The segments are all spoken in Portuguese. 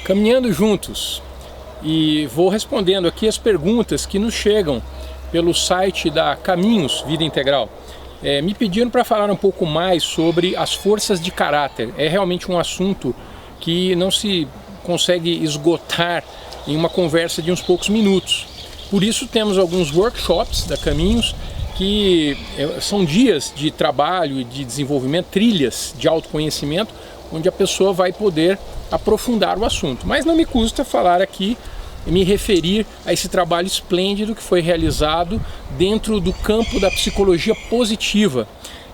caminhando juntos, e vou respondendo aqui as perguntas que nos chegam pelo site da Caminhos Vida Integral. Me pediram para falar um pouco mais sobre as forças de caráter. É realmente um assunto que não se consegue esgotar em uma conversa de uns poucos minutos. Por isso temos alguns workshops da Caminhos, que são dias de trabalho e de desenvolvimento, trilhas de autoconhecimento, onde a pessoa vai poder aprofundar o assunto. Mas não me custa falar aqui, me referir a esse trabalho esplêndido que foi realizado dentro do campo da psicologia positiva.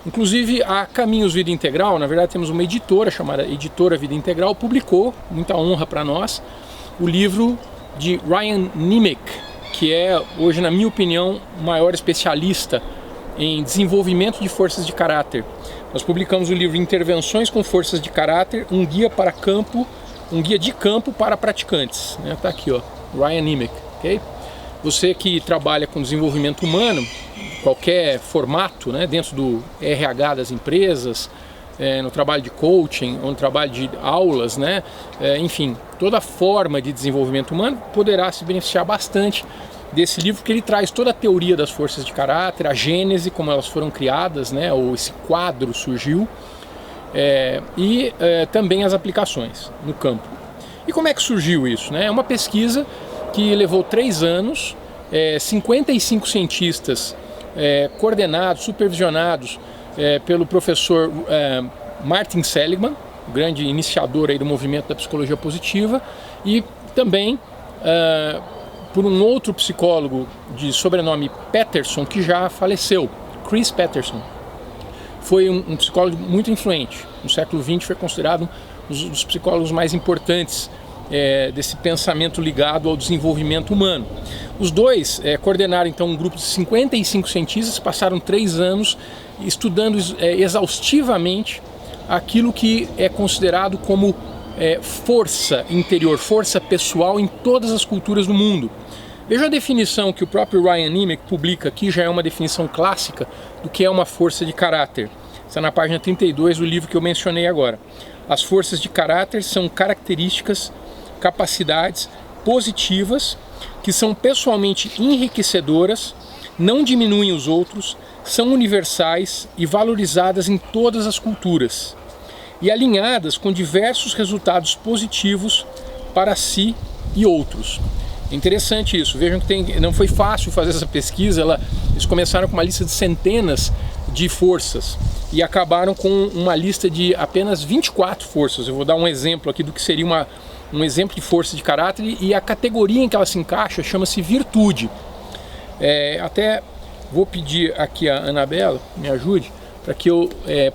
Inclusive a Caminhos Vida Integral, na verdade temos uma editora chamada Editora Vida Integral, publicou, muita honra para nós, o livro de Ryan Nimick, que é hoje, na minha opinião, o maior especialista em desenvolvimento de forças de caráter. Nós publicamos o livro Intervenções com Forças de Caráter, um guia de campo para praticantes. Tá aqui, ó, Ryan Nimick, ok? Você que trabalha com desenvolvimento humano, qualquer formato, dentro do RH das empresas, no trabalho de coaching, ou no trabalho de aulas, enfim, toda forma de desenvolvimento humano poderá se beneficiar bastante desse livro, porque ele traz toda a teoria das forças de caráter, a gênese, como elas foram criadas, ou esse quadro surgiu, e também as aplicações no campo. E como é que surgiu isso? É uma pesquisa que levou 3 anos, 55 cientistas coordenados, supervisionados pelo professor Martin Seligman, o grande iniciador aí do movimento da psicologia positiva, e também por um outro psicólogo de sobrenome Peterson, que já faleceu, Chris Peterson. Foi um psicólogo muito influente. No século XX foi considerado um dos psicólogos mais importantes desse pensamento ligado ao desenvolvimento humano. Os dois coordenaram então um grupo de 55 cientistas, passaram 3 anos estudando exaustivamente aquilo que é considerado como força interior, força pessoal em todas as culturas do mundo. Veja a definição que o próprio Ryan Nimick publica aqui, já é uma definição clássica do que é uma força de caráter. Está na página 32 do livro que eu mencionei agora. As forças de caráter são características, capacidades positivas que são pessoalmente enriquecedoras, não diminuem os outros, são universais e valorizadas em todas as culturas, e alinhadas com diversos resultados positivos para si e outros. É interessante isso, vejam que não foi fácil fazer essa pesquisa, eles começaram com uma lista de centenas de forças e acabaram com uma lista de apenas 24 forças. Eu vou dar um exemplo aqui do que seria um exemplo de força de caráter, e a categoria em que ela se encaixa chama-se virtude. Até vou pedir aqui a Anabela, me ajude, para que eu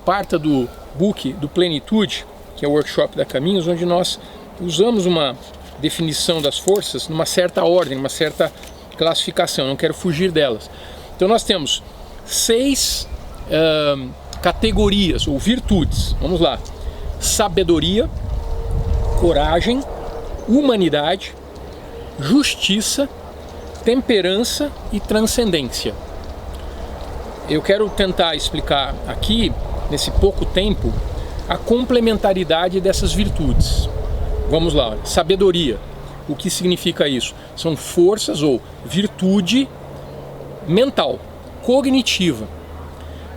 parta do book do Plenitude, que é o workshop da Caminhos, onde nós usamos uma definição das forças numa certa ordem, numa certa classificação, não quero fugir delas. Então nós temos 6 categorias ou virtudes. Vamos lá: sabedoria, coragem, humanidade, justiça, temperança e transcendência. Eu quero tentar explicar aqui, nesse pouco tempo, a complementaridade dessas virtudes. Vamos lá, olha. Sabedoria. O que significa isso? São forças ou virtude mental, cognitiva.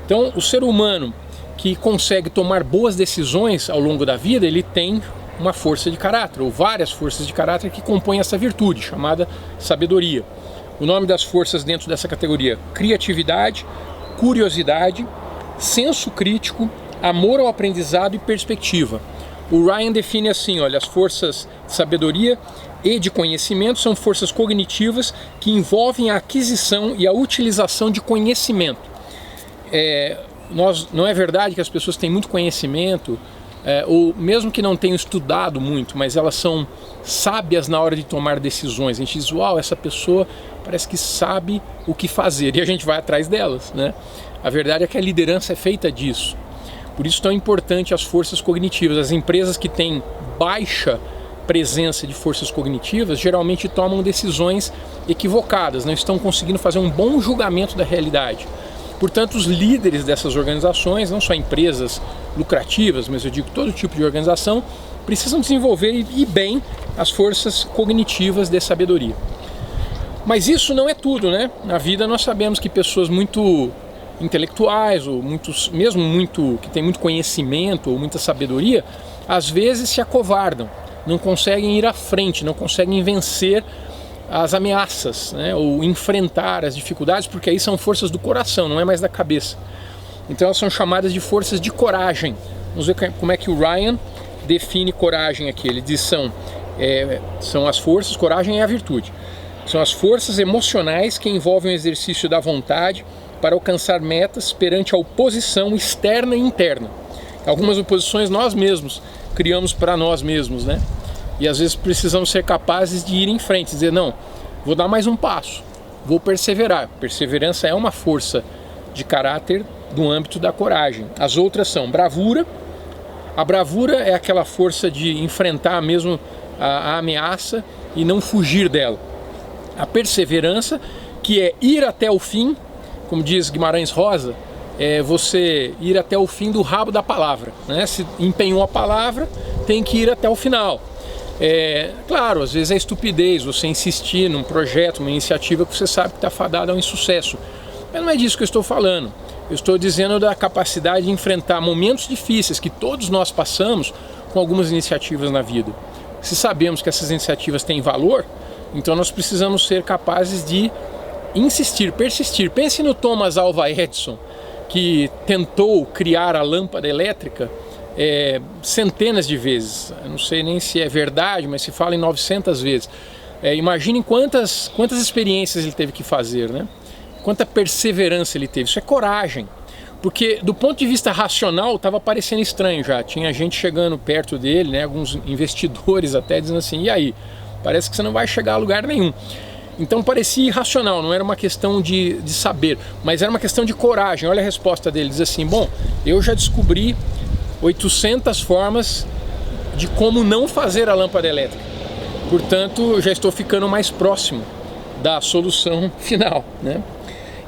Então, o ser humano que consegue tomar boas decisões ao longo da vida, ele tem uma força de caráter, ou várias forças de caráter que compõem essa virtude, chamada sabedoria. O nome das forças dentro dessa categoria: criatividade, curiosidade, senso crítico, amor ao aprendizado e perspectiva. O Ryan define assim, olha, as forças de sabedoria e de conhecimento são forças cognitivas que envolvem a aquisição e a utilização de conhecimento. Não é verdade que as pessoas têm muito conhecimento, ou mesmo que não tenham estudado muito, mas elas são sábias na hora de tomar decisões. A gente diz, uau, essa pessoa parece que sabe o que fazer, e a gente vai atrás delas, A verdade é que a liderança é feita disso. Por isso é tão importante as forças cognitivas. As empresas que têm baixa presença de forças cognitivas geralmente tomam decisões equivocadas, não estão conseguindo fazer um bom julgamento da realidade. Portanto, os líderes dessas organizações, não só empresas lucrativas, mas eu digo todo tipo de organização, precisam desenvolver e bem as forças cognitivas de sabedoria. Mas isso não é tudo, né? Na vida nós sabemos que pessoas muito intelectuais, ou que têm muito conhecimento ou muita sabedoria, às vezes se acovardam, não conseguem ir à frente, não conseguem vencer as ameaças, né? Ou enfrentar as dificuldades, porque aí são forças do coração, não é mais da cabeça. Então elas são chamadas de forças de coragem. Vamos ver como é que o Ryan define coragem aqui. Ele diz são as forças, coragem é a virtude. São as forças emocionais que envolvem o exercício da vontade para alcançar metas perante a oposição externa e interna. Algumas oposições nós mesmos criamos para nós mesmos, né? E às vezes precisamos ser capazes de ir em frente, dizer, não, vou dar mais um passo, vou perseverar. Perseverança é uma força de caráter do âmbito da coragem. As outras são bravura. A bravura é aquela força de enfrentar mesmo a ameaça e não fugir dela. A perseverança, que é ir até o fim, como diz Guimarães Rosa, é você ir até o fim do rabo da palavra, né? Se empenhou a palavra, tem que ir até o final. Claro, às vezes é estupidez você insistir num projeto, uma iniciativa que você sabe que está fadada ao insucesso. Mas não é disso que eu estou falando. Eu estou dizendo da capacidade de enfrentar momentos difíceis que todos nós passamos com algumas iniciativas na vida. Se sabemos que essas iniciativas têm valor, então nós precisamos ser capazes de insistir, persistir. Pense no Thomas Alva Edison, que tentou criar a lâmpada elétrica centenas de vezes. Eu não sei nem se é verdade, mas se fala em 900 vezes. Imaginem quantas experiências ele teve que fazer, né? Quanta perseverança ele teve. Isso é coragem. Porque do ponto de vista racional estava parecendo estranho já. Tinha gente chegando perto dele, né? Alguns investidores até dizendo assim, e aí? Parece que você não vai chegar a lugar nenhum. Então parecia irracional, não era uma questão de saber, mas era uma questão de coragem. Olha a resposta dele, diz assim, bom, eu já descobri 800 formas de como não fazer a lâmpada elétrica. Portanto, já estou ficando mais próximo da solução final, né?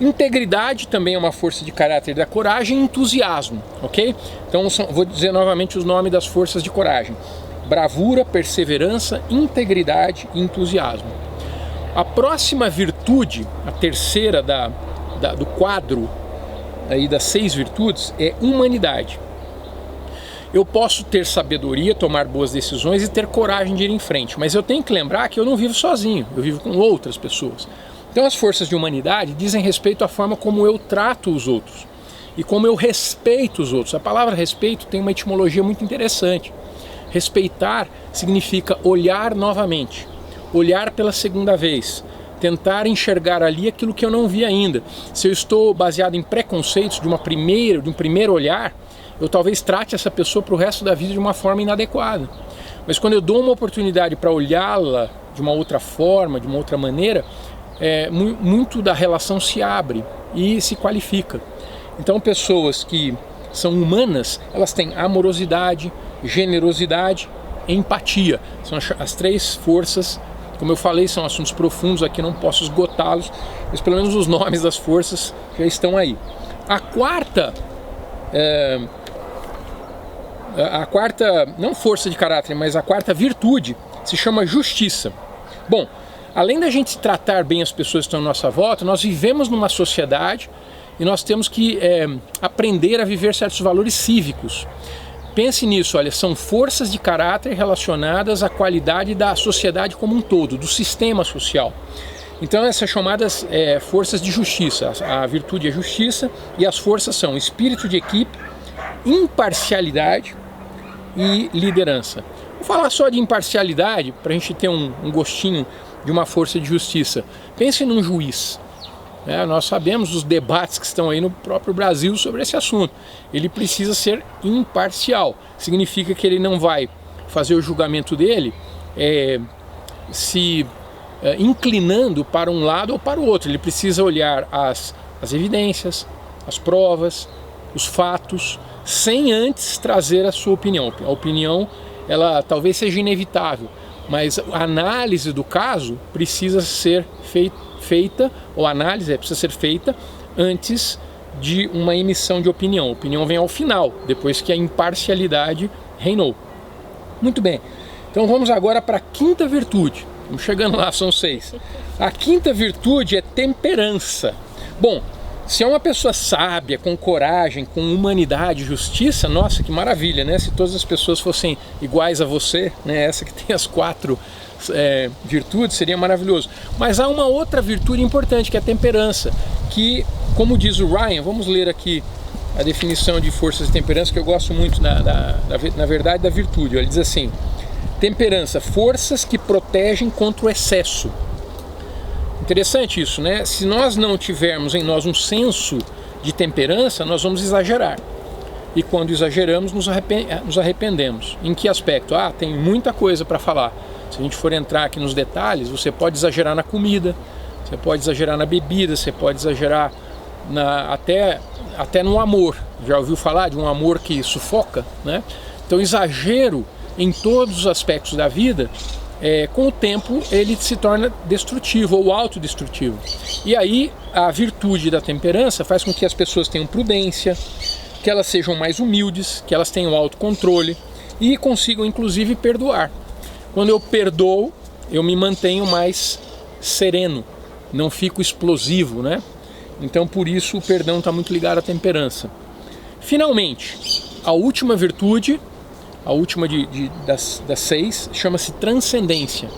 Integridade também é uma força de caráter da coragem e entusiasmo, ok? Então vou dizer novamente os nomes das forças de coragem. Bravura, perseverança, integridade e entusiasmo. A próxima virtude, a terceira do quadro aí das 6 virtudes, é humanidade. Eu posso ter sabedoria, tomar boas decisões e ter coragem de ir em frente, mas eu tenho que lembrar que eu não vivo sozinho, eu vivo com outras pessoas. Então as forças de humanidade dizem respeito à forma como eu trato os outros e como eu respeito os outros. A palavra respeito tem uma etimologia muito interessante. Respeitar significa olhar novamente, olhar pela segunda vez, tentar enxergar ali aquilo que eu não vi ainda. Se eu estou baseado em preconceitos de um primeiro olhar, eu talvez trate essa pessoa para o resto da vida de uma forma inadequada. Mas quando eu dou uma oportunidade para olhá-la de uma outra forma, de uma outra maneira, muito da relação se abre e se qualifica. Então pessoas que são humanas, elas têm amorosidade, generosidade e empatia. São as 3 forças. Como eu falei, são assuntos profundos aqui, não posso esgotá-los, mas pelo menos os nomes das forças já estão aí. A quarta, não força de caráter, mas a quarta virtude se chama justiça. Bom, além da gente tratar bem as pessoas que estão à nossa volta, nós vivemos numa sociedade e nós temos que aprender a viver certos valores cívicos. Pense nisso, olha, são forças de caráter relacionadas à qualidade da sociedade como um todo, do sistema social. Então essas chamadas forças de justiça, a virtude é justiça e as forças são espírito de equipe, imparcialidade e liderança. Vou falar só de imparcialidade para a gente ter um gostinho de uma força de justiça. Pense num juiz. Nós sabemos os debates que estão aí no próprio Brasil sobre esse assunto. Ele precisa ser imparcial. Significa que ele não vai fazer o julgamento dele se inclinando para um lado ou para o outro. Ele precisa olhar as evidências, as provas, os fatos, sem antes trazer a sua opinião. A opinião, ela talvez seja inevitável, mas a análise do caso precisa ser feita, ou a análise precisa ser feita antes de uma emissão de opinião. A opinião vem ao final, depois que a imparcialidade reinou. Muito bem, então vamos agora para a quinta virtude. Estamos chegando lá, são 6. A quinta virtude é temperança. Bom, se é uma pessoa sábia, com coragem, com humanidade, justiça, nossa, que maravilha, né? Se todas as pessoas fossem iguais a você, né? Essa que tem as 4 virtudes, seria maravilhoso. Mas há uma outra virtude importante, que é a temperança, que, como diz o Ryan, vamos ler aqui a definição de forças de temperança, que eu gosto muito, na verdade, da virtude. Ele diz assim: temperança, forças que protegem contra o excesso. Interessante isso, né? Se nós não tivermos em nós um senso de temperança, nós vamos exagerar. E quando exageramos, nos arrependemos. Em que aspecto? Tem muita coisa para falar. Se a gente for entrar aqui nos detalhes, você pode exagerar na comida, você pode exagerar na bebida, você pode exagerar até no amor. Já ouviu falar de um amor que sufoca, né? Então, exagero em todos os aspectos da vida, com o tempo ele se torna destrutivo ou autodestrutivo. E aí a virtude da temperança faz com que as pessoas tenham prudência, que elas sejam mais humildes, que elas tenham autocontrole e consigam inclusive perdoar. Quando eu perdoo, eu me mantenho mais sereno, não fico explosivo, né? Então por isso o perdão está muito ligado à temperança. Finalmente, a última virtude, a última das 6, chama-se transcendência.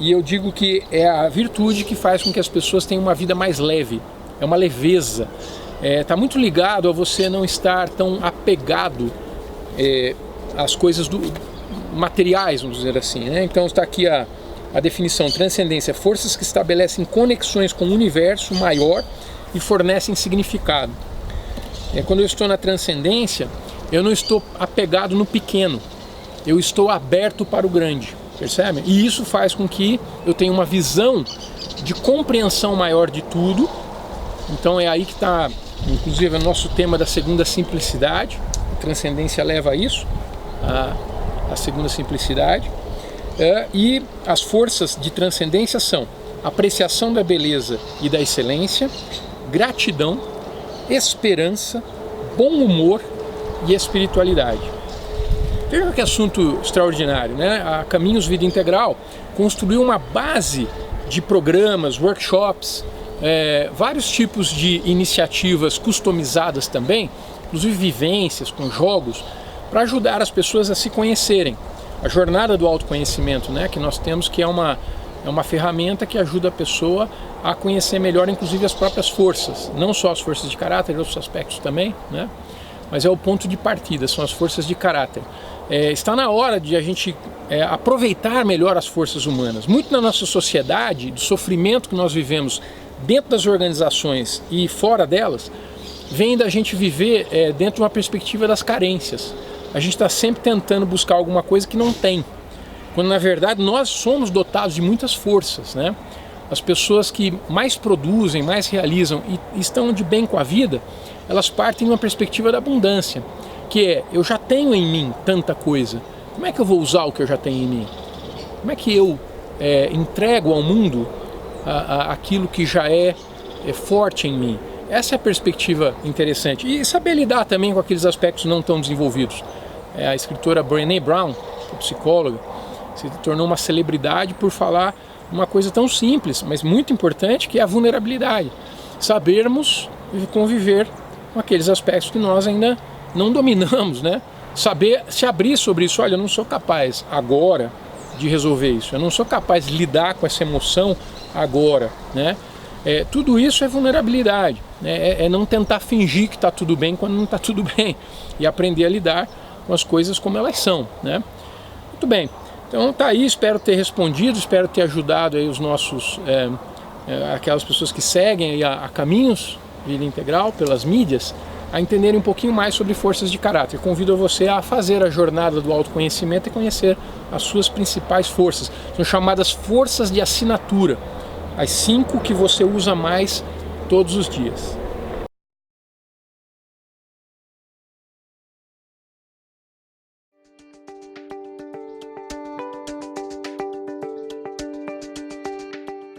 E eu digo que é a virtude que faz com que as pessoas tenham uma vida mais leve, é uma leveza. Está muito ligado a você não estar tão apegado às coisas materiais, vamos dizer assim, né? Então está aqui a definição: transcendência, forças que estabelecem conexões com o universo maior e fornecem significado. Quando eu estou na transcendência, eu não estou apegado no pequeno, eu estou aberto para o grande, percebe? E isso faz com que eu tenha uma visão de compreensão maior de tudo. Então é aí que está, inclusive, o nosso tema da segunda simplicidade. A transcendência leva a isso, a segunda simplicidade. E as forças de transcendência são apreciação da beleza e da excelência, gratidão, esperança, bom humor e espiritualidade. Veja que assunto extraordinário, né? A Caminhos Vida Integral construiu uma base de programas, workshops, vários tipos de iniciativas customizadas também, inclusive vivências com jogos, para ajudar as pessoas a se conhecerem. A jornada do autoconhecimento, né, que nós temos, que é uma ferramenta que ajuda a pessoa a conhecer melhor, inclusive, as próprias forças, não só as forças de caráter, outros aspectos também, né, mas é o ponto de partida, são as forças de caráter. Está na hora de a gente aproveitar melhor as forças humanas. Muito na nossa sociedade, do sofrimento que nós vivemos dentro das organizações e fora delas, vem da gente viver dentro de uma perspectiva das carências. A gente está sempre tentando buscar alguma coisa que não tem, quando na verdade nós somos dotados de muitas forças, né? As pessoas que mais produzem, mais realizam e estão de bem com a vida, elas partem de uma perspectiva da abundância, que eu já tenho em mim tanta coisa, como é que eu vou usar o que eu já tenho em mim? Como é que eu entrego ao mundo aquilo que já é forte em mim? Essa é a perspectiva interessante. E saber lidar também com aqueles aspectos não tão desenvolvidos. A escritora Brené Brown, psicóloga, se tornou uma celebridade por falar uma coisa tão simples, mas muito importante, que é a vulnerabilidade. Sabermos conviver com aqueles aspectos que nós ainda não dominamos, né? Saber se abrir sobre isso. Olha, eu não sou capaz agora de resolver isso. Eu não sou capaz de lidar com essa emoção agora, né? Tudo isso é vulnerabilidade, né? É não tentar fingir que está tudo bem quando não está tudo bem, e aprender a lidar com as coisas como elas são, né? Muito bem, então tá aí, espero ter respondido, espero ter ajudado aí os nossos, aquelas pessoas que seguem aí a Caminhos Vida Integral pelas mídias, a entenderem um pouquinho mais sobre forças de caráter. Convido você a fazer a jornada do autoconhecimento e conhecer as suas principais forças. São chamadas forças de assinatura, as 5 que você usa mais todos os dias.